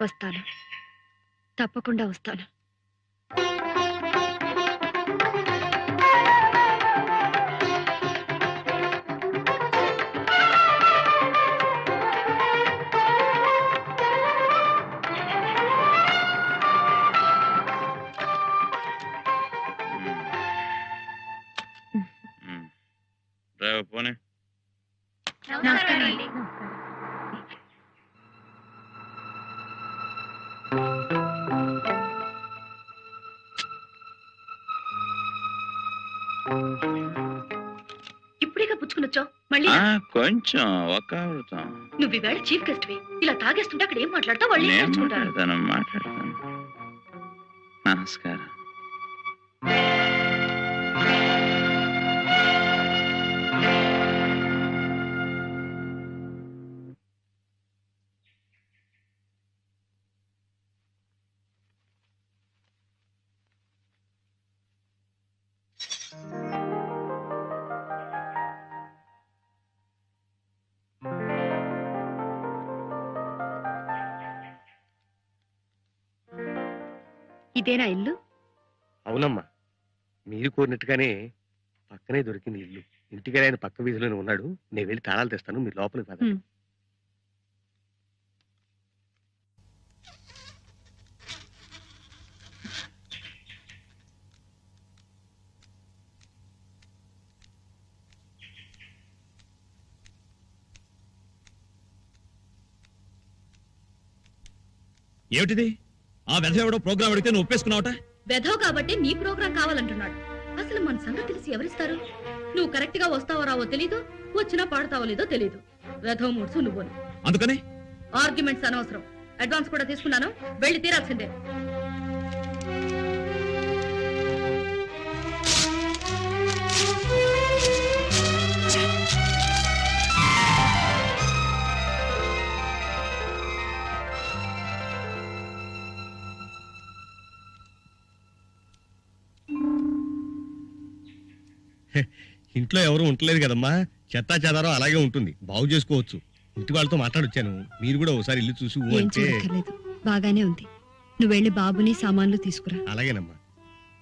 వస్తాను, తప్పకుండా వస్తాను. పోనీ నమస్కారం అండి. ఇప్పుడేగా పుచ్చుకునొచ్చావు మళ్ళీ? కొంచెం ఒక నువ్వు ఈవేళ చీఫ్ గెస్ట్ వి. ఇలా తాగేస్తుంటే అక్కడ ఏం మాట్లాడతావు? వాళ్ళు ఏం నేర్చుకుంటారు? మాట్లాడతాను. నమస్కారం. ఇదేనా ఇల్లు? అవునమ్మా, మీరు కోరినట్టుగానే పక్కనే దొరికింది ఇల్లు. ఇంటికి ఆయన పక్క వీధిలోనే ఉన్నాడు. నేను వెళ్ళి తాళాలు తెస్తాను, మీరు లోపలికి పదండి. ఏమిటిది? ఆ వెధ ఎవడో ప్రోగ్రామ్ అడిగితే నువ్వు ఒప్పేసుకున్నావట? వెధవ్ కాబట్టి నీ ప్రోగ్రాం కావాలంటున్నాడు. అసలు మన సంగతి తెలిసి ఎవరిస్తారు? నువ్వు కరెక్ట్ గా వస్తావో రావో తెలీదు, వచ్చినా పాడతావో లేదో తెలీదు. వెధవ్ మూడ్సు నువ్వు. అందుకని ఆర్గ్యుమెంట్స్ అనవసరం. అడ్వాన్స్ కూడా తీసుకున్నాను, వెళ్ళి తీరాల్సిందే. ఇంట్లో ఎవరు ఉండలేదు కదమ్మా, చెత్తా చెదారం అలాగే ఉంటుంది, బాగు చేసుకోవచ్చు. ఇంటి వాళ్ళతో మాట్లాడొచ్చాను, మీరు కూడా ఒకసారి ఇల్లు చూసి ఏం చూడక్కర్లేదు, బాగానే ఉంది. నువ్వు వెళ్ళి బాబుని సామాన్లు తీసుకురా. అలాగేనమ్మా.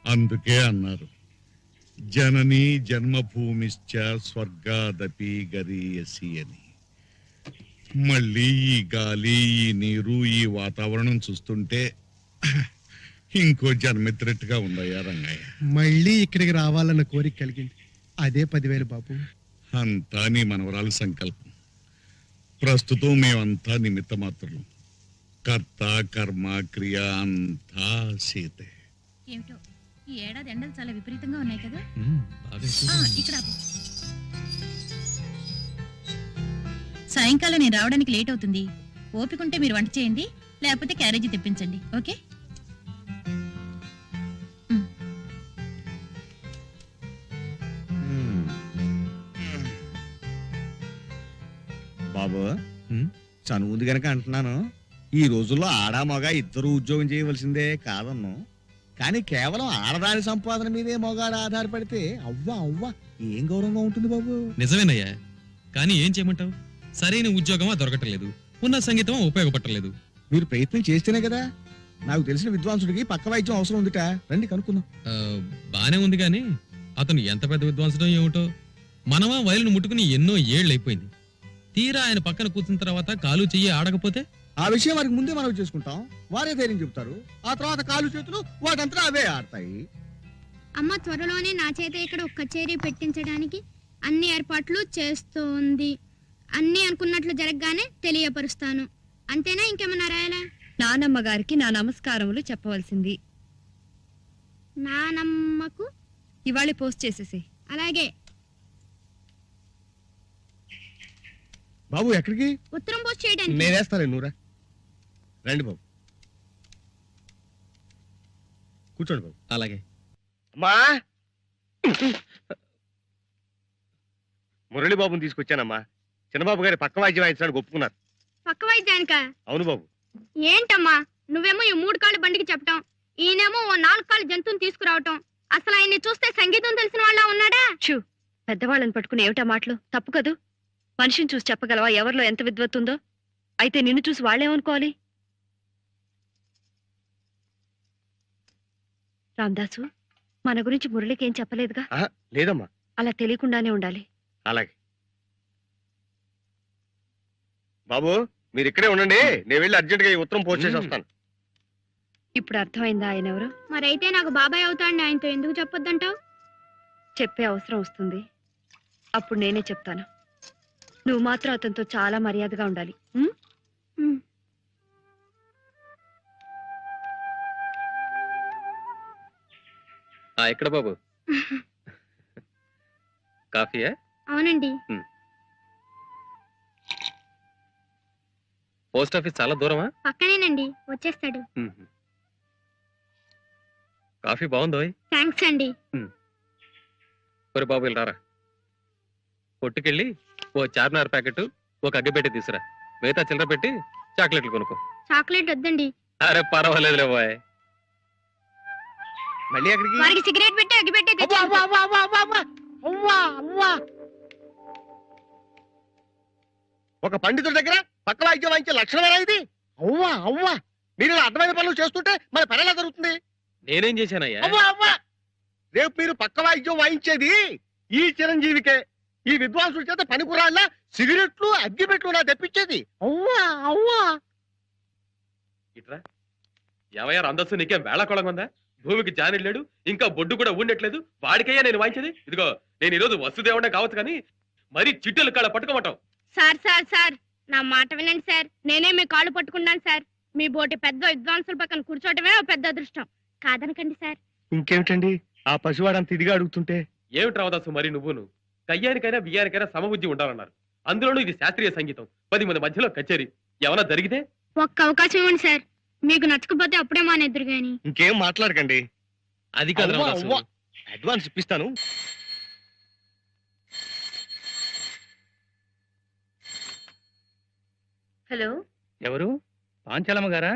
అందుకే అన్నారు జనని జన్మభూమిశ్చ స్వర్గాదపి గరీయసి అని. మళ్ళీ ఈ గాలి, ఈ నీరు, ఈ వాతావరణం చూస్తుంటే ఇంకో జన్మెత్తినట్టుగా ఉందయ్యా రంగయ్య. మళ్ళీ ఇక్కడికి రావాలన్న కోరిక కలిగింది. అదే 10,000 బాబు. అంతా నీ మనవరాల సంకల్పం. ప్రస్తుతం మేమంతా నిమిత్త మాత్రం. కర్త కర్మ క్రియ అంతా సీతే. ఏమిటో ఈ ఏడాది ఎండలు చాలా విపరీతంగా ఉన్నాయి కదా. ఇక్కడ సాయంకాలం నేను రావడానికి లేట్ అవుతుంది. ఓపికంటే మీరు వంట చేయండి, లేకపోతే క్యారేజీ తెప్పించండి. ఓకే? బాబు, చనువుంది గనక అంటున్నాను, ఈ రోజుల్లో ఆడా మగ ఇద్దరు ఉద్యోగం చేయవలసిందే కాదన్ను. కానీ కేవలం ఆడదాని సంపాదన మీదే మగాడు ఆధారపడితే అవ్వా అవ్వా ఏం గౌరవంగా ఉంటుంది బాబు. నిజమేనయ్యా, కానీ ఏం చేయమంటావు? సరైన ఉద్యోగమా దొరకటలేదు, ఉన్న సంగీతం ఉపయోగపడలేదు. మీరు ప్రయత్నం చేస్తేనే కదా. నాకు తెలిసిన విద్వాంసుడికి పక్క వైద్యం అవసరం ఉందిట, రండి కనుక్కుందాం. బానే ఉంది కానీ అతను ఎంత పెద్ద విద్వాంసుడో ఏమిటో. మనమా వైలును ముట్టుకుని ఎన్నో ఏళ్ళు అయిపోయింది. తీరా ఆయన పక్కన కూర్చున్న తర్వాత కాలు చెయ్యి ఆడకపోతే ఆ విషయం వారికి ముందే మనం చేసుకుంటాం, వారే ధైర్యం చెప్తారు. ఆ తర్వాత కాలు చేతులు వాటంతా అవే ఆడతాయి. అమ్మ త్వరలోనే నా చేత ఇక్కడ ఒక కచేరీ పెట్టించడానికి అన్ని ఏర్పాట్లు చేస్తోంది. అన్ని అనుకున్నట్లు జరగగానే తెలియపరుస్తాను. అంతేనా, ఇంకేమన్నా రాయాలా? నానమ్మ గారికి నా నమస్కారములు చెప్పవలసింది. నానమ్మకు ఇవాళ పోస్ట్ చేసేసి. అలాగే. బాబు ఎక్కడికి? ఉత్తరం పోస్ట్ చేయడానికి. నేనేస్తాలే, నూరా. రండి బాబు, కూర్చోండి బాబు. అలాగే. అమ్మా, మురళి బాబుని తీసుకొచ్చానమ్మా. చిన్నబాబు గారి పక్క వాయిద్యం వాయించడానికి ఒప్పుకున్నారు. పక్క వైద్యానికా? అవును బాబు. ఏంటమ్మా నువ్వేమో ఈ 3 కాళ్ళ బండికి చెప్పటం, ఈయనేమో ఓ 4 కాళ్ళ జంతువుని తీసుకురావటం. అసలు ఆయన్ని చూస్తే సంగీతం తెలిసిన వాళ్ళ ఉన్నాడా? చూ, పెద్దవాళ్ళని పట్టుకుని ఏమిటా మాటలు? తప్పు కదూ. మనిషిని చూసి చెప్పగలవా ఎవరిలో ఎంత విద్వత్తుందో? అయితే నిన్ను చూసి వాళ్ళేమనుకోవాలి? రామదాసు మన గురించి మురళికి ఏం చెప్పలేదుగా? లేదమ్మా. అలా తెలియకుండానే ఉండాలి. అలాగే బాబు, మీరు ఇక్కడే ఉండండి, నేను వెళ్ళి అర్జెంట్ గా ఈ ఉత్తరం పోస్ట్ చేసి వస్తాను. ఇప్పుడు అర్థమైందా ఆయన ఎవరు? మరైతే నాకు బాబాయ్ అవుతాండి, ఆయనతో ఎందుకు చెప్పొద్దంటావు? చెప్పే అవసరం వస్తుంది, అప్పుడు నేనే చెప్తాను. నువ్వు మాత్రం అతనితో చాలా మర్యాదగా ఉండాలి. ఎక్కడ బాబు? కాఫీయా? అవునండి. పోస్ట్ ఆఫీస్ చాలా దూరమా? పక్కనేనండి, వచ్చేస్తాడు. కాఫీ బాగుందో? థ్యాంక్స్ అండి. ఒరే బాబు వెళ్ళరారా, కొట్టుకెళ్ళి ఓ చార్మినార్ ప్యాకెట్, ఒక అగ్గిపెట్టి తీసురా, మిగతా చిల్లర పెట్టి చాక్లెట్లు కొనుక్కో. చాక్లెట్ వద్దండి. అరే పర్వాలేదులే బాయ్. మళ్ళీ అక్కడికి వారికి సిగరెట్ పెట్టి అగ్గి పెట్టి ఒక పండితుడి దగ్గర పక్క వాయిద్యం వాయించే లక్షణమేనా ఇది? అవ్వా అవ్వా, మీరు ఇలా అర్థమైన పనులు చేస్తుంటే మన పని ఎలా జరుగుతుంది? నేనేం చేశానయ్యా? అవ్వా అవ్వా, రేపు మీరు పక్క వాయిద్యం వాయించేది ఈ చిరంజీవికే. ఈ విద్వాంసుల చేత పనికిరాళ్ళ సిగరెట్లు అగ్గిపెట్లు నా తెప్పించేది. అవ్వా అవ్వా. ఇట్రా ఏమయ్యా అందస్సు, నీకేం వేళకోళం ఉందా? భూమికి జానిళ్ళాడు, ఇంకా బొడ్డు కూడా ఉండట్లేదు, వాడికయ్యా నేను వాయించేది. ఇదిగో నేను ఈరోజు వసుదేవుడే కావచ్చు కానీ మరీ చిట్టెలు కాళ్ళ పట్టుకోమటం. సార్ సార్ సార్, నా మాట వినండి సార్. నేనే మీ కాళ్ళు పట్టుకున్నాను సార్. మీ బోటి పెద్ద విద్వాంసుల పక్కన కూర్చోవటమే ఓ పెద్ద అదృష్టం. కాదనకండి సార్. ఇంకేమిటండి ఆ పసివాడంత ఇదిగా అడుగుతుంటే? ఏమిటి రావదాసు మరి నువ్వును? కయ్యానికైనా బియ్యానికైనా సమబుద్ధి ఉండాలన్నారు. అందులోనూ ఇది శాస్త్రీయ సంగీతం, 10 మంది మధ్యలో కచేరీ, ఏమన్నా జరిగితే? ఒక్క అవకాశం ఇవ్వండి సార్, మీకు నచ్చకపోతే అప్పుడే మానేద్దరు గాని. ఇంకేం మాట్లాడకండి. అది కాదు అవ్వా, రావదాసు. అవ్వా. అడ్వాన్స్ ఇప్పిస్తాను. హలో, ఎవరు? పాంచాలమ్మ గారా?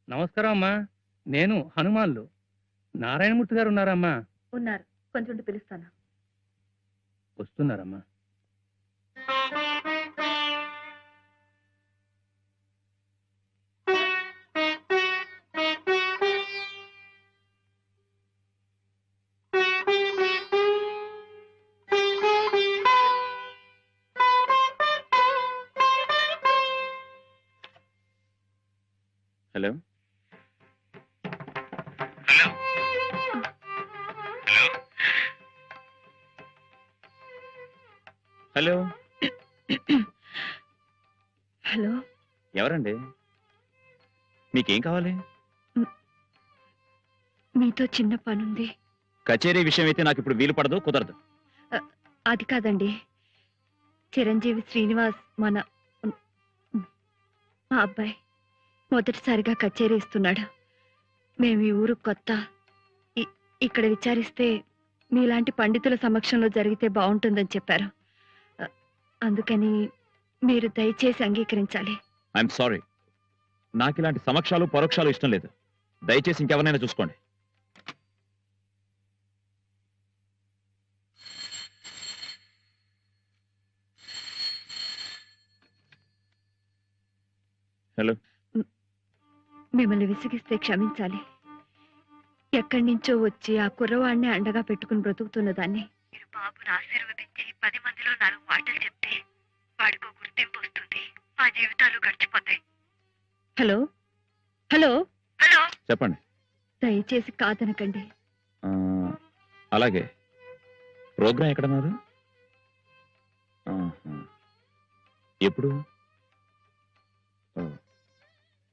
నమస్కారం అమ్మా, నేను హనుమాన్లు. నారాయణమూర్తి గారు ఉన్నారమ్మా? ఉన్నారు, కొంచెం పిలుస్తాను. వస్తున్నారమ్మా. హలో హలో హలో, ఎవరండి? మీకేం కావాలి? మీతో చిన్న పనుంది. కచేరీ విషయం అయితే నాకు ఇప్పుడు వీలు పడదు, కుదరదు. అది కాదండి, చిరంజీవి శ్రీనివాస్ మా అబ్బాయి మొదటిసారిగా కచేరీ ఇస్తున్నాడు. మేము ఈ ఊరు కొత్త. ఇక్కడ విచారిస్తే మీలాంటి పండితుల సమక్షంలో జరిగితే బాగుంటుందని చెప్పారు. అందుకని మీరు దయచేసి అంగీకరించాలి. ఐఎమ్ సారీ, నాకు ఇలాంటి సమక్షాలు పరోక్షాలు ఇష్టం లేదు. దయచేసి ఇంకెవరినైనా చూసుకోండి. హలో, మిమ్మల్ని విసిగిస్తే క్షమించాలి. ఎక్కడి నుంచో వచ్చి ఆ కుర్రవాడిని అండగా పెట్టుకుని బ్రతుకుతున్న దాన్ని మీరు బాబును ఆశీర్వదించి 10 మందిలో 4 మాటలు చెప్తే వాడికో గుర్తింపు వస్తుంది. మా జీవితాలు గడిచిపోతాయి. హలో హలో హలో, చెప్పండి. దయచేసి కాదనకండి. అలాగే, ప్రోగ్రాం ఎక్కడన్నారు? ఎప్పుడు?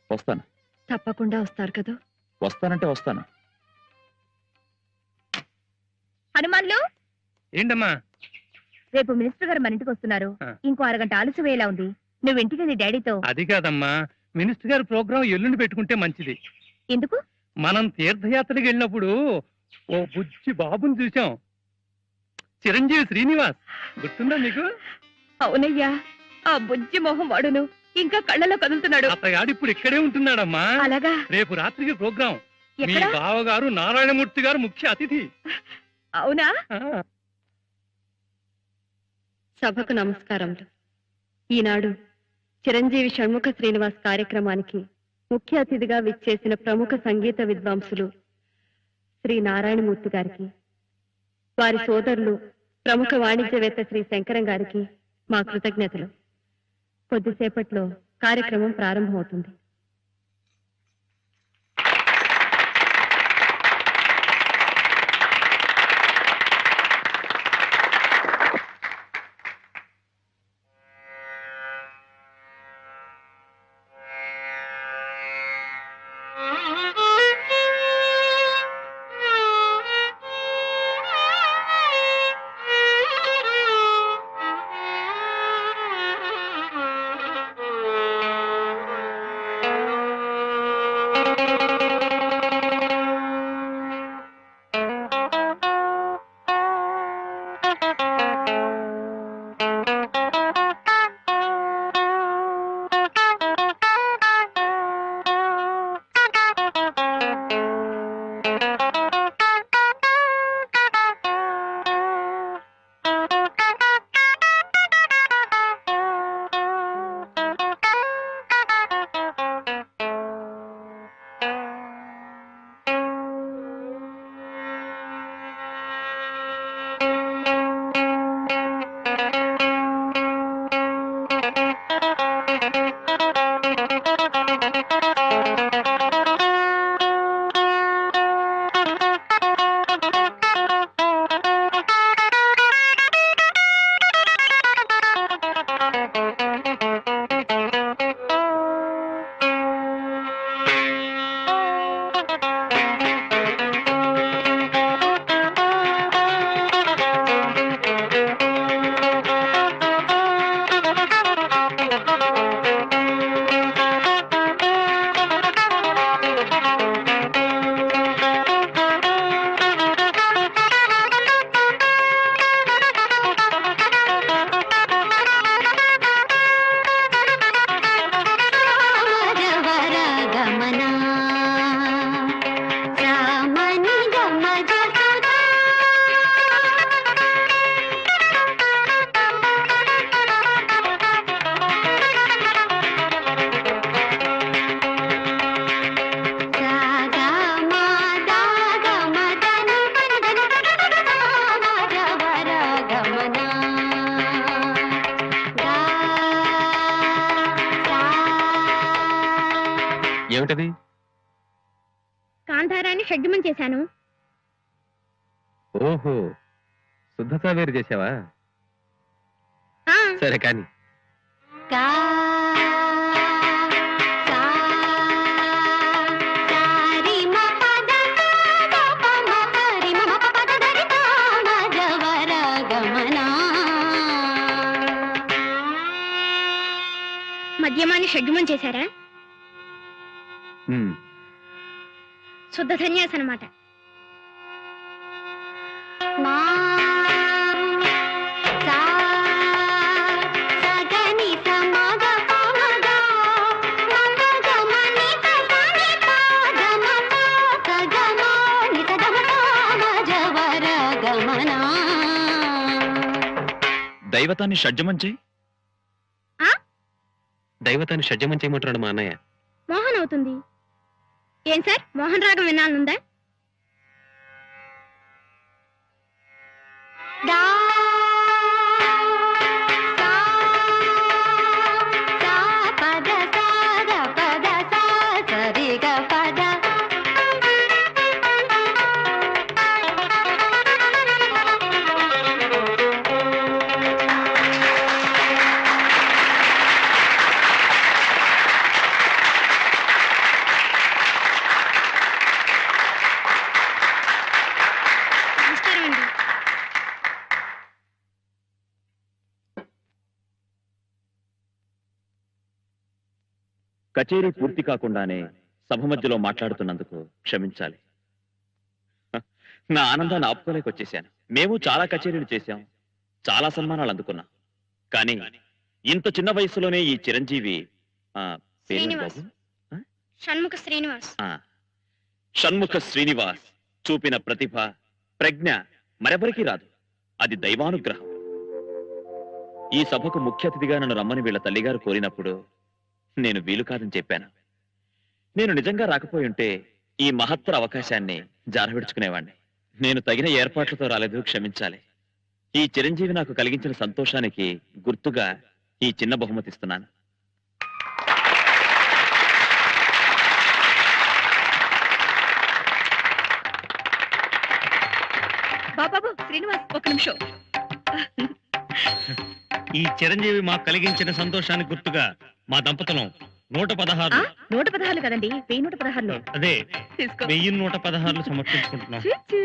వస్తాను. తప్పకుండా వస్తారు కదా? వస్తానంటే వస్తాను. హనుమాన్లు, ఏంటమ్మా? రేపు మినిస్టర్ గారు మన ఇంటికి వస్తున్నారు. ఇంకో అరగంట ఆలస్యం వేలా ఉంది. నువ్వు ఇంటికి నీ డాడీతో. అది కాదమ్మా, మినిస్టర్ గారు ప్రోగ్రాం ఎల్లుండి పెట్టుకుంటే మంచిది. ఎందుకు? మనం తీర్థయాత్రకి వెళ్ళినప్పుడు ఓ బుజ్జి బాబుని చూసాం, చిరంజీవి శ్రీనివాస్. గుర్తుందా నీకు? అవునయ్యా, ఆ బుజ్జి మొహం వాడును ఇంకా కళ్ళలో కదులుతున్నాడు. అతగాడు ఇప్పుడు ఇక్కడే ఉంటున్నాడమ్మా. అలాగా? రేపు రాత్రికి ప్రోగ్రాం. మీ ఎక్కడ? బావగారు నారాయణమూర్తి గారు ముఖ్య అతిథి. అవునా? ఆ. సభకు నమస్కారములు. ఈనాడు చిరంజీవి షణ్ముఖ శ్రీనివాస్ కార్యక్రమానికి ముఖ్య అతిథిగా విచ్చేసిన ప్రముఖ సంగీత విద్వాంసులు శ్రీ నారాయణమూర్తి గారికి, వారి సోదరులు ప్రముఖ వాణిజ్యవేత్త శ్రీ శంకరం గారికి మా కృతజ్ఞతలు. కొద్దిసేపట్లో కార్యక్రమం ప్రారంభమవుతుంది. ఏమిటది? కాంతారాన్ని షడ్జమం చేశాను. ఓహో, శుద్ధత వేరు చేసావా? ఆ, సరే కానీ మధ్యమాన్ని షడ్జమం చేశారా? శుద్ధ సన్యాసి అన్నమాట. దైవతాన్ని షడ్జమం చేయి. దైవతాన్ని షడ్జమం చేయమంటున్నాడు మా అన్నయ్య. మోహన్ అవుతుంది. ఏం సార్, మోహన్ రాగం వినాలనుందా? కచేరీ పూర్తి కాకుండానే సభ మధ్యలో మాట్లాడుతున్నందుకు క్షమించాలి. నా ఆనందాన్ని ఆపుకోలేకొచ్చేశాను. మేము చాలా కచేరీలు చేశాం, చాలా సన్మానాలు అందుకున్నాం. కానీ ఇంత చిన్న వయసులోనే ఈ చిరంజీవి షణ్ముఖ శ్రీనివాస్ షణ్ముఖ శ్రీనివాస్ చూపిన ప్రతిభ, ప్రజ్ఞ మరెవరికీ రాదు. అది దైవానుగ్రహం. ఈ సభకు ముఖ్య అతిథిగా నన్ను రమ్మని వీళ్ళ తల్లిగారు కోరినప్పుడు నేను వీలు కాదని చెప్పాను. నేను నిజంగా రాకపోయి ఉంటే ఈ మహత్తర అవకాశాన్ని జారవిడుచుకునేవాణ్ణి. నేను తగిన ఏర్పాట్లతో రాలేదు, క్షమించాలి. ఈ చిరంజీవి నాకు కలిగించిన సంతోషానికి గుర్తుగా ఈ చిన్న బహుమతి ఇస్తున్నాను. బాబాబు శ్రీనివాస్ ఒక నిమిషం. ఈ చిరంజీవి మాకు కలిగించిన సంతోషానికి గుర్తుగా మా దంపతులం 116 116 కదండి 1116 అదే తీసుకో. 1116 సమర్పించుకుంటున్నాం. చీ, చీ.